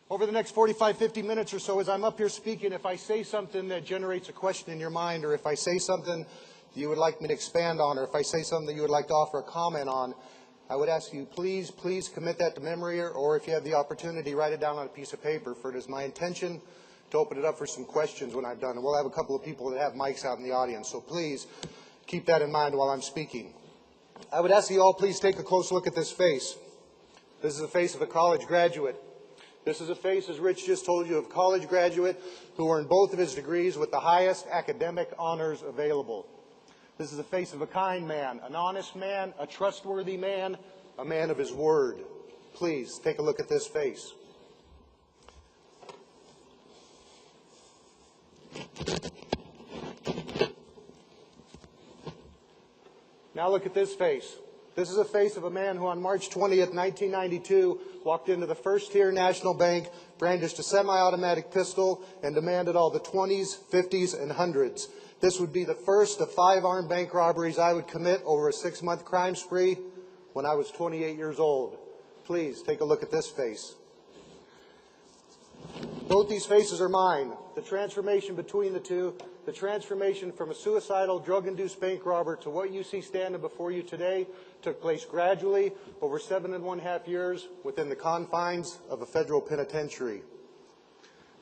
Over the next 45, 50 minutes or so, as I'm up here speaking, if I say something that generates a question in your mind, or if I say something you would like me to expand on, or if I say something that you would like to offer a comment on, I would ask you, please commit that to memory, or if you have the opportunity, write it down on a piece of paper, for it is my intention to open it up for some questions when I'm done. And we'll have a couple of people that have mics out in the audience, so please keep that in mind while I'm speaking. I would ask you all, please take a close look at this face. This is the face of a college graduate. This is a face, as Rich just told you, of a college graduate who earned both of his degrees with the highest academic honors available. This is the face of a kind man, an honest man, a trustworthy man, a man of his word. Please take a look at this face. Now look at this face. This is a face of a man who on March 20th, 1992, walked into the First Tier National Bank, brandished a semi-automatic pistol, and demanded all the 20s, 50s, and 100s. This would be the first of 5 armed bank robberies I would commit over a 6-month crime spree when I was 28 years old. Please take a look at this face. Both these faces are mine. The transformation between the two, the transformation from a suicidal, drug-induced bank robber to what you see standing before you today, took place gradually over 7.5 years within the confines of a federal penitentiary.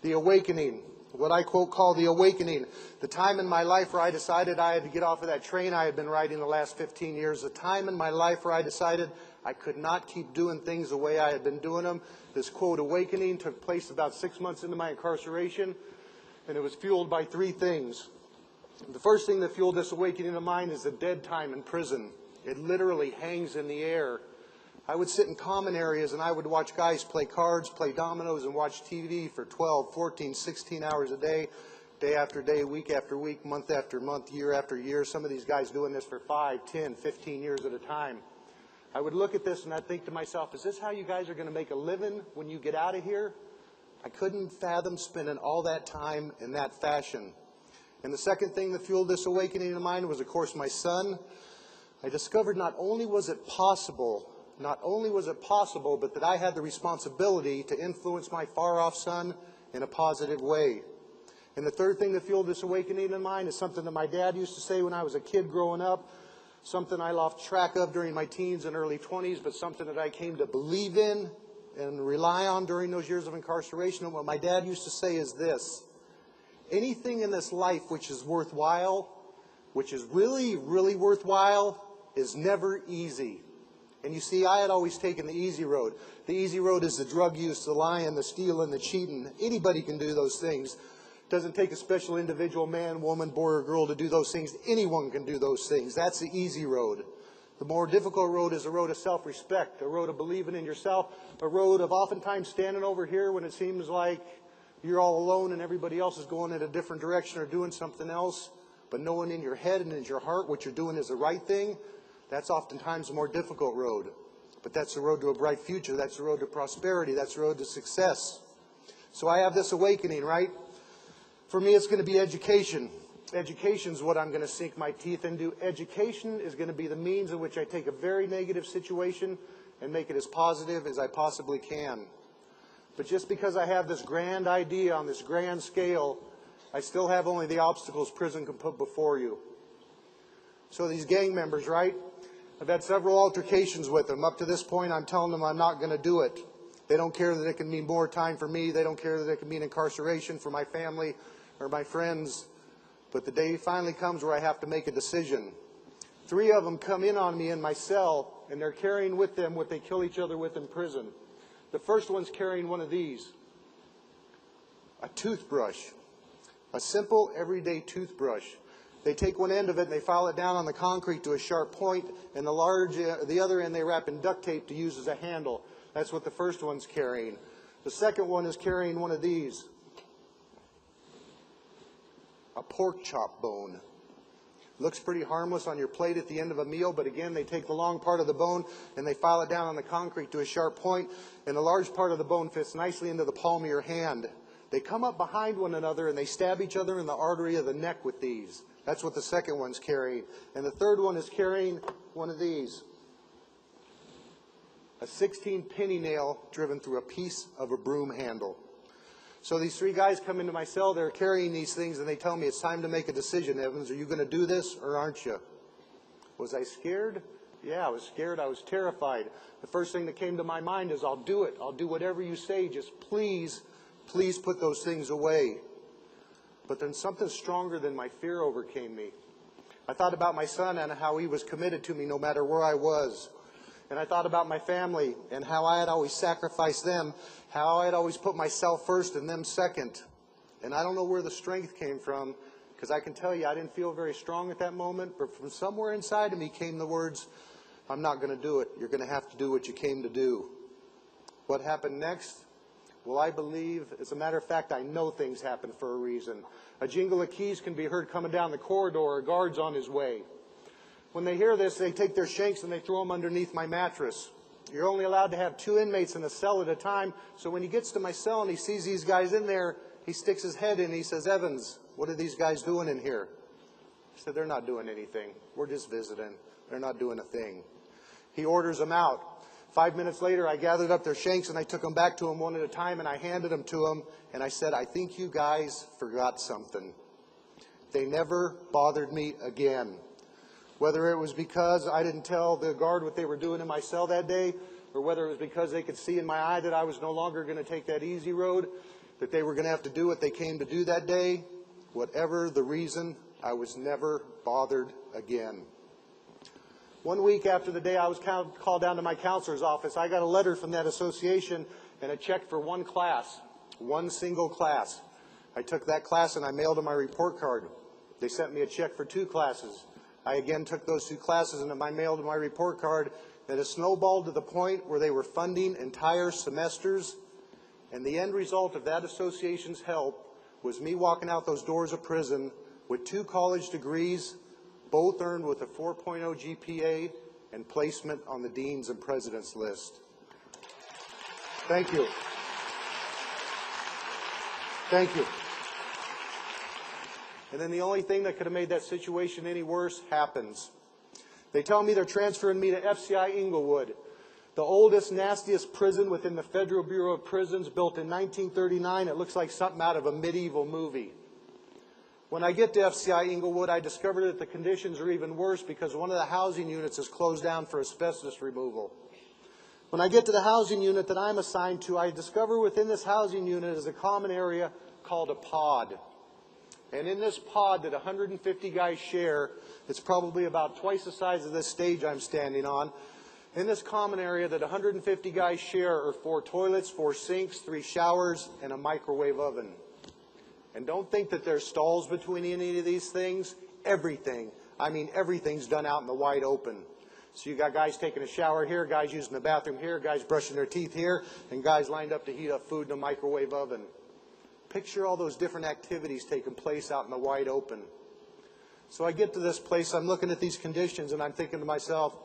The awakening, what I quote call the awakening, the time in my life where I decided I had to get off of that train I had been riding the last 15 years, the time in my life where I decided I could not keep doing things the way I had been doing them. This quote awakening took place about 6 months into my incarceration, and it was fueled by 3 things. The first thing that fueled this awakening of mine is the dead time in prison. It literally hangs in the air. I would sit in common areas and I would watch guys play cards, play dominoes, and watch TV for 12, 14, 16 hours a day, day after day, week after week, month after month, year after year. Some of these guys doing this for 5, 10, 15 years at a time. I would look at this and I'd think to myself, is this how you guys are going to make a living when you get out of here? I couldn't fathom spending all that time in that fashion. And the second thing that fueled this awakening of mine was, of course, my son. I discovered not only was it possible, but that I had the responsibility to influence my far-off son in a positive way. And the third thing that fueled this awakening in mine is something that my dad used to say when I was a kid growing up, something I lost track of during my teens and early 20s, but something that I came to believe in and rely on during those years of incarceration. And what my dad used to say is this: anything in this life which is worthwhile, which is really, really worthwhile, is never easy. And you see, I had always taken the easy road. The easy road is the drug use, the lying, the stealing, the cheating. Anybody can do those things. It doesn't take a special individual, man, woman, boy, or girl to do those things. Anyone can do those things. That's the easy road. The more difficult road is a road of self-respect, a road of believing in yourself, a road of oftentimes standing over here when it seems like you're all alone and everybody else is going in a different direction or doing something else, but knowing in your head and in your heart what you're doing is the right thing. That's oftentimes a more difficult road. But that's the road to a bright future. That's the road to prosperity. That's the road to success. So I have this awakening, right? For me, it's going to be education. Education is what I'm going to sink my teeth into. Education is going to be the means in which I take a very negative situation and make it as positive as I possibly can. But just because I have this grand idea on this grand scale, I still have only the obstacles prison can put before you. So these gang members, right? I've had several altercations with them. Up to this point, I'm telling them I'm not going to do it. They don't care that it can mean more time for me. They don't care that it can mean incarceration for my family or my friends. But the day finally comes where I have to make a decision. 3 of them come in on me in my cell, and they're carrying with them what they kill each other with in prison. The first one's carrying one of these, a toothbrush, a simple, everyday toothbrush. They take one end of it and they file it down on the concrete to a sharp point, and the other end they wrap in duct tape to use as a handle. That's what the first one's carrying. The second one is carrying one of these, a pork chop bone. Looks pretty harmless on your plate at the end of a meal, but again, they take the long part of the bone and they file it down on the concrete to a sharp point, and the large part of the bone fits nicely into the palm of your hand. They come up behind one another and they stab each other in the artery of the neck with these. That's what the second one's carrying. And the third one is carrying one of these, a 16 penny nail driven through a piece of a broom handle. So these three guys come into my cell, they're carrying these things, and they tell me, it's time to make a decision, Evans. Are you going to do this or aren't you? Was I scared? Yeah, I was scared. I was terrified. The first thing that came to my mind is, I'll do it. I'll do whatever you say. Just please, please put those things away. But then something stronger than my fear overcame me. I thought about my son and how he was committed to me no matter where I was. And I thought about my family and how I had always sacrificed them, how I had always put myself first and them second. And I don't know where the strength came from, because I can tell you I didn't feel very strong at that moment, but from somewhere inside of me came the words, I'm not going to do it. You're going to have to do what you came to do. What happened next? Well, I believe, as a matter of fact, I know things happen for a reason. A jingle of keys can be heard coming down the corridor, a guard's on his way. When they hear this, they take their shanks and they throw them underneath my mattress. You're only allowed to have 2 inmates in a cell at a time, so when he gets to my cell and he sees these guys in there, he sticks his head in and he says, Evans, what are these guys doing in here? I said, they're not doing anything. We're just visiting. They're not doing a thing. He orders them out. 5 minutes later, I gathered up their shanks and I took them back to him one at a time and I handed them to him and I said, I think you guys forgot something. They never bothered me again. Whether it was because I didn't tell the guard what they were doing in my cell that day, or whether it was because they could see in my eye that I was no longer going to take that easy road, that they were going to have to do what they came to do that day, whatever the reason, I was never bothered again. 1 week after the day I was called down to my counselor's office, I got a letter from that association and a check for one class, one single class. I took that class and I mailed them my report card. They sent me a check for 2 classes. I again took those 2 classes and I mailed my report card, and it snowballed to the point where they were funding entire semesters. And the end result of that association's help was me walking out those doors of prison with 2 college degrees, both earned with a 4.0 GPA and placement on the dean's and president's list. Thank you. Thank you. And then the only thing that could have made that situation any worse happens. They tell me they're transferring me to FCI Inglewood, the oldest, nastiest prison within the Federal Bureau of Prisons, built in 1939. It looks like something out of a medieval movie. When I get to FCI Inglewood, I discover that the conditions are even worse because one of the housing units is closed down for asbestos removal. When I get to the housing unit that I'm assigned to, I discover within this housing unit is a common area called a pod. And in this pod that 150 guys share, it's probably about twice the size of this stage I'm standing on. In this common area that 150 guys share are 4 toilets, 4 sinks, 3 showers, and a microwave oven. And don't think that there's stalls between any of these things. Everything, I mean everything's done out in the wide open. So you got guys taking a shower here, guys using the bathroom here, guys brushing their teeth here, and guys lined up to heat up food in a microwave oven. Picture all those different activities taking place out in the wide open. So I get to this place, I'm looking at these conditions, and I'm thinking to myself,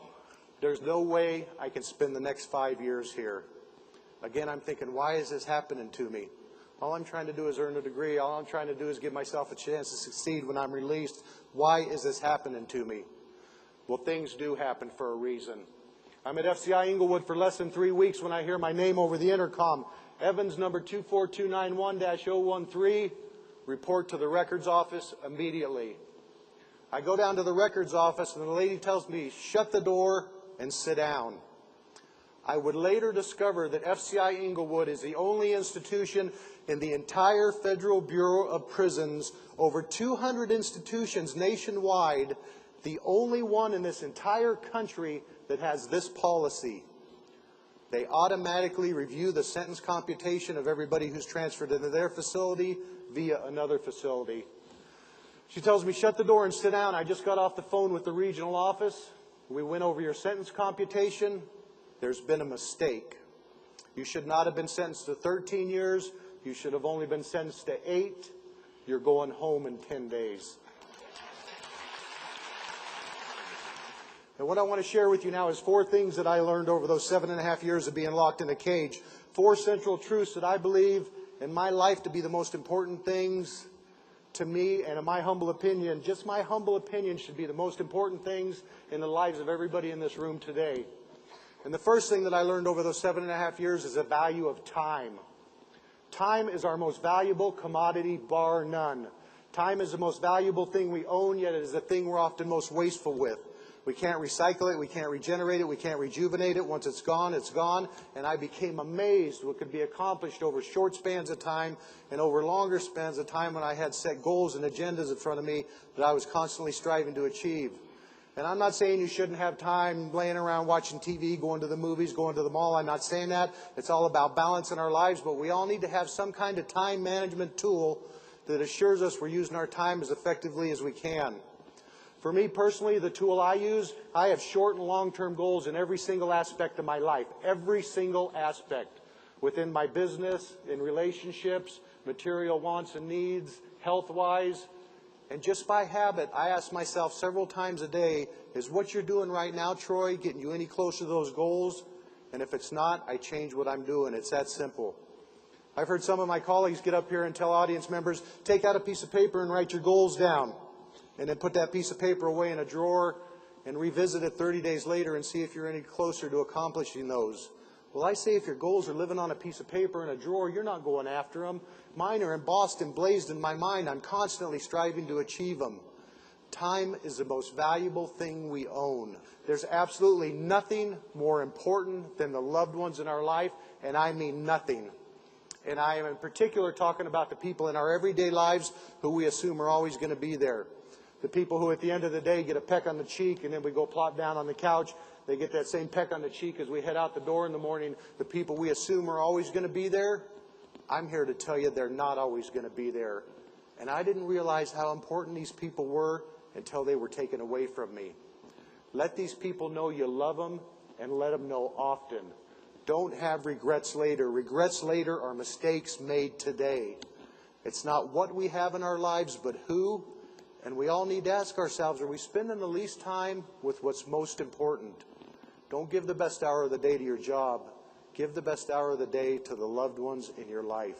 there's no way I can spend the next 5 years here. Again, I'm thinking, why is this happening to me? All I'm trying to do is earn a degree. All I'm trying to do is give myself a chance to succeed when I'm released. Why is this happening to me? Well, things do happen for a reason. I'm at FCI Inglewood for less than 3 weeks when I hear my name over the intercom. Evans number 24291-013, report to the records office immediately. I go down to the records office and the lady tells me, shut the door and sit down. I would later discover that FCI Inglewood is the only institution in the entire Federal Bureau of Prisons, over 200 institutions nationwide, the only one in this entire country that has this policy. They automatically review the sentence computation of everybody who's transferred into their facility via another facility. She tells me, shut the door and sit down. I just got off the phone with the regional office. We went over your sentence computation. There's been a mistake. You should not have been sentenced to 13 years. You should have only been sentenced to 8. You're going home in 10 days. And what I want to share with you now is 4 things that I learned over those 7.5 years of being locked in a cage. 4 central truths that I believe in my life to be the most important things to me, and in my humble opinion, just my humble opinion, should be the most important things in the lives of everybody in this room today. And the first thing that I learned over those 7.5 years is the value of time. Time is our most valuable commodity, bar none. Time is the most valuable thing we own, yet it is the thing we're often most wasteful with. We can't recycle it, we can't regenerate it, we can't rejuvenate it. Once it's gone, it's gone. And I became amazed what could be accomplished over short spans of time and over longer spans of time when I had set goals and agendas in front of me that I was constantly striving to achieve. And I'm not saying you shouldn't have time laying around watching TV, going to the movies, going to the mall. I'm not saying that. It's all about balance in our lives, but we all need to have some kind of time management tool that assures us we're using our time as effectively as we can. For me personally, the tool I use, I have short and long-term goals in every single aspect of my life, every single aspect, within my business, in relationships, material wants and needs, health-wise. And just by habit, I ask myself several times a day, is what you're doing right now, Troy, getting you any closer to those goals? And if it's not, I change what I'm doing. It's that simple. I've heard some of my colleagues get up here and tell audience members, take out a piece of paper and write your goals down. And then put that piece of paper away in a drawer and revisit it 30 days later and see if you're any closer to accomplishing those. Well, I say if your goals are living on a piece of paper in a drawer, you're not going after them. Mine are embossed and blazed in my mind. I'm constantly striving to achieve them. Time is the most valuable thing we own. There's absolutely nothing more important than the loved ones in our life, and I mean nothing. And I am in particular talking about the people in our everyday lives who we assume are always going to be there. The people who at the end of the day get a peck on the cheek and then we go plop down on the couch. They get that same peck on the cheek as we head out the door in the morning. The people we assume are always going to be there, I'm here to tell you they're not always going to be there. And I didn't realize how important these people were until they were taken away from me. Let these people know you love them and let them know often. Don't have regrets later. Regrets later are mistakes made today. It's not what we have in our lives, but who. And we all need to ask ourselves, are we spending the least time with what's most important? Don't give the best hour of the day to your job. Give the best hour of the day to the loved ones in your life.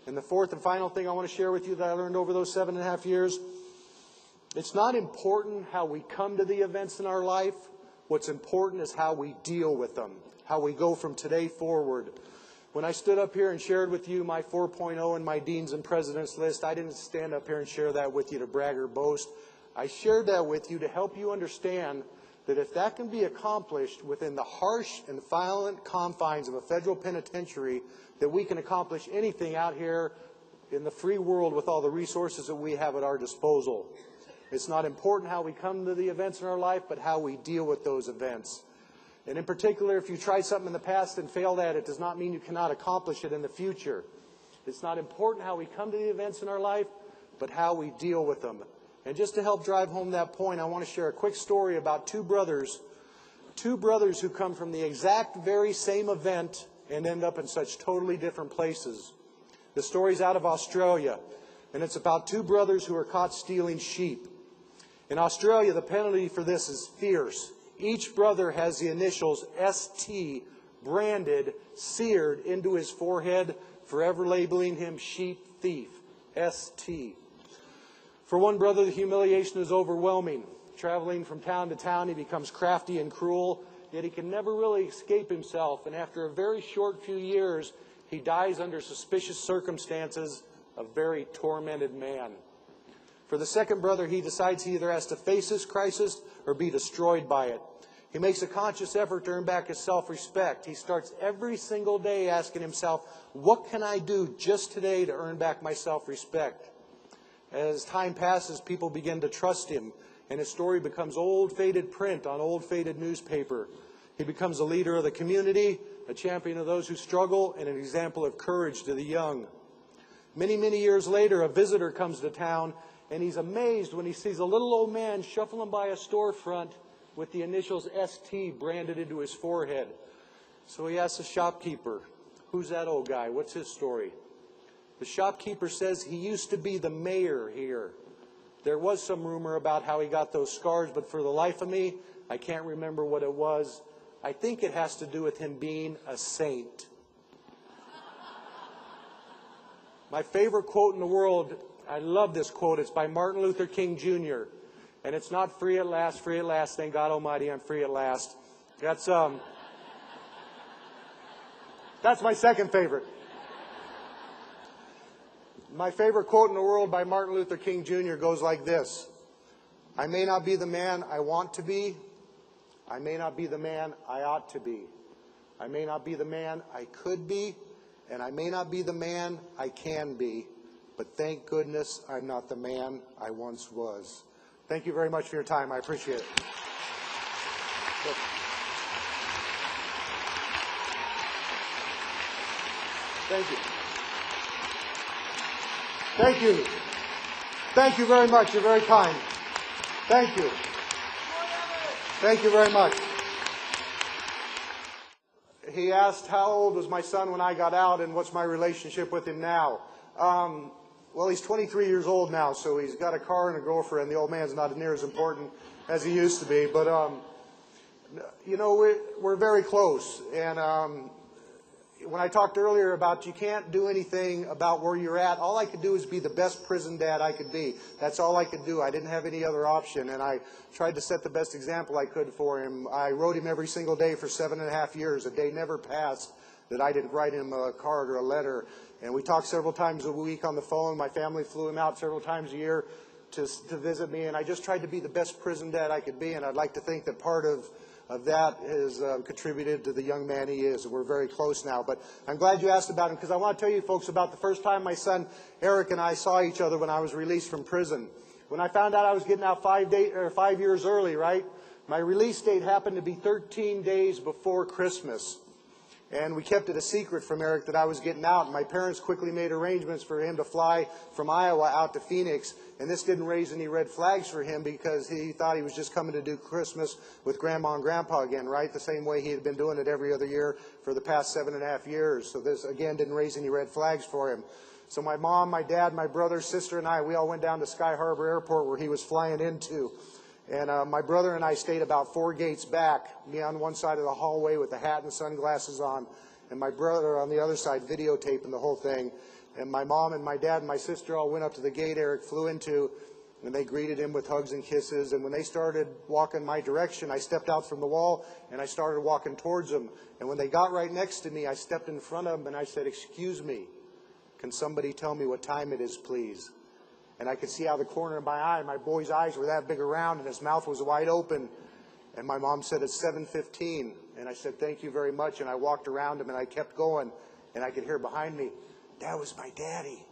And the fourth and final thing I want to share with you that I learned over those 7.5 years, it's not important how we come to the events in our life. What's important is how we deal with them, how we go from today forward. When I stood up here and shared with you my 4.0 and my Deans and Presidents list, I didn't stand up here and share that with you to brag or boast. I shared that with you to help you understand that if that can be accomplished within the harsh and violent confines of a federal penitentiary, that we can accomplish anything out here in the free world with all the resources that we have at our disposal. It's not important how we come to the events in our life, but how we deal with those events. And in particular, if you tried something in the past and failed at it, does not mean you cannot accomplish it in the future. It's not important how we come to the events in our life, but how we deal with them. And just to help drive home that point, I want to share a quick story about two brothers who come from the exact very same event and end up in such totally different places. The story's out of Australia, and it's about two brothers who are caught stealing sheep. In Australia, the penalty for this is fierce. Each brother has the initials ST branded, seared into his forehead, forever labeling him sheep thief, ST. For one brother, the humiliation is overwhelming. Traveling from town to town, he becomes crafty and cruel, yet he can never really escape himself. And after a very short few years, he dies under suspicious circumstances, a very tormented man. For the second brother, he decides he either has to face this crisis or be destroyed by it. He makes a conscious effort to earn back his self-respect. He starts every single day asking himself, what can I do just today to earn back my self-respect? As time passes, people begin to trust him, and his story becomes old, faded print on old, faded newspaper. He becomes a leader of the community, a champion of those who struggle, and an example of courage to the young. Many, many years later, a visitor comes to town, and he's amazed when he sees a little old man shuffling by a storefront with the initials ST branded into his forehead. So he asks the shopkeeper, who's that old guy? What's his story? The shopkeeper says he used to be the mayor here. There was some rumor about how he got those scars, but for the life of me, I can't remember what it was. I think it has to do with him being a saint. My favorite quote in the world, I love this quote. It's by Martin Luther King Jr. And it's not free at last, thank God Almighty, I'm free at last. That's my second favorite. My favorite quote in the world by Martin Luther King Jr. goes like this: I may not be the man I want to be. I may not be the man I ought to be. I may not be the man I could be. And I may not be the man I can be. But thank goodness I'm not the man I once was. Thank you very much for your time. I appreciate it. Thank you. Thank you. Thank you very much. You're very kind. Thank you. Thank you very much. He asked how old was my son when I got out and what's my relationship with him now. Well, he's 23 years old now, so he's got a car and a girlfriend. The old man's not near as important as he used to be. But, you know, we're very close. And when I talked earlier about you can't do anything about where you're at, all I could do is be the best prison dad I could be. That's all I could do. I didn't have any other option, and I tried to set the best example I could for him. I wrote him every single day for 7.5 years. A day never passed that I didn't write him a card or a letter. And we talked several times a week on the phone. My family flew him out several times a year to visit me, and I just tried to be the best prison dad I could be, and I'd like to think that part of that has contributed to the young man he is. We're very close now. But I'm glad you asked about him, because I want to tell you folks about the first time my son Eric and I saw each other when I was released from prison. When I found out I was getting out 5 years early, right? My release date happened to be 13 days before Christmas. And we kept it a secret from Eric that I was getting out. And my parents quickly made arrangements for him to fly from Iowa out to Phoenix. And this didn't raise any red flags for him, because he thought he was just coming to do Christmas with Grandma and Grandpa again, right? The same way he had been doing it every other year for the past 7.5 years. So this, again, didn't raise any red flags for him. So my mom, my dad, my brother, sister, and I, we all went down to Sky Harbor Airport where he was flying into. And my brother and I stayed about 4 gates back, me on one side of the hallway with the hat and sunglasses on, and my brother on the other side videotaping the whole thing. And my mom and my dad and my sister all went up to the gate Eric flew into, and they greeted him with hugs and kisses. And when they started walking my direction, I stepped out from the wall, and I started walking towards them. And when they got right next to me, I stepped in front of them, and I said, "Excuse me, can somebody tell me what time it is, please?" And I could see out of the corner of my eye, my boy's eyes were that big around, and his mouth was wide open. And my mom said, "It's 7:15. And I said, "Thank you very much." And I walked around him, and I kept going. And I could hear behind me, "That was my daddy."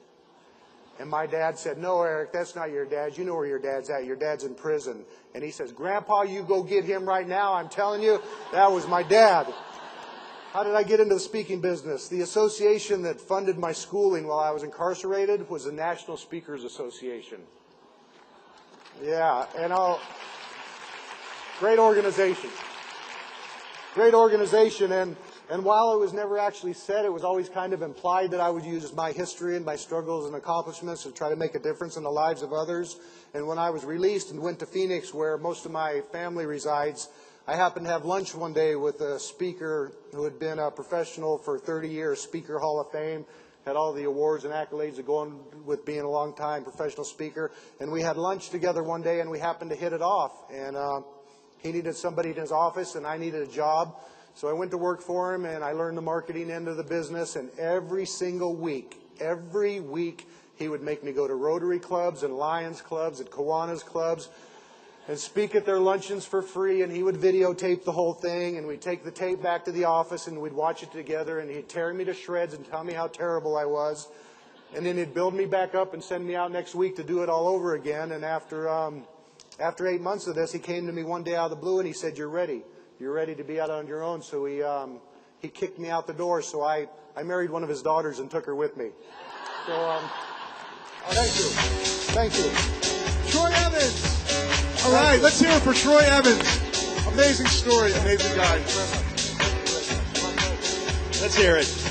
And my dad said, "No, Eric, that's not your dad. You know where your dad's at. Your dad's in prison." And he says, "Grandpa, you go get him right now. I'm telling you, that was my dad." How did I get into the speaking business? The association that funded my schooling while I was incarcerated was the National Speakers Association. Yeah, and great organization. Great organization, and while it was never actually said, it was always kind of implied that I would use my history and my struggles and accomplishments to try to make a difference in the lives of others. And when I was released and went to Phoenix, where most of my family resides, I happened to have lunch one day with a speaker who had been a professional for 30 years, Speaker Hall of Fame, had all the awards and accolades that go on with being a long-time professional speaker. And we had lunch together one day, and we happened to hit it off. And he needed somebody in his office, and I needed a job. So I went to work for him, and I learned the marketing end of the business. And every single week, he would make me go to Rotary clubs and Lions clubs and Kiwanis clubs and speak at their luncheons for free, and he would videotape the whole thing, and we'd take the tape back to the office, and we'd watch it together, and he'd tear me to shreds and tell me how terrible I was. And then he'd build me back up and send me out next week to do it all over again. And after 8 months of this, he came to me one day out of the blue, and he said, "You're ready. You're ready to be out on your own." So he kicked me out the door, so I married one of his daughters and took her with me. So, thank you. Thank you. Troy Evans. All right, let's hear it for Troy Evans. Amazing story, amazing guy. Let's hear it.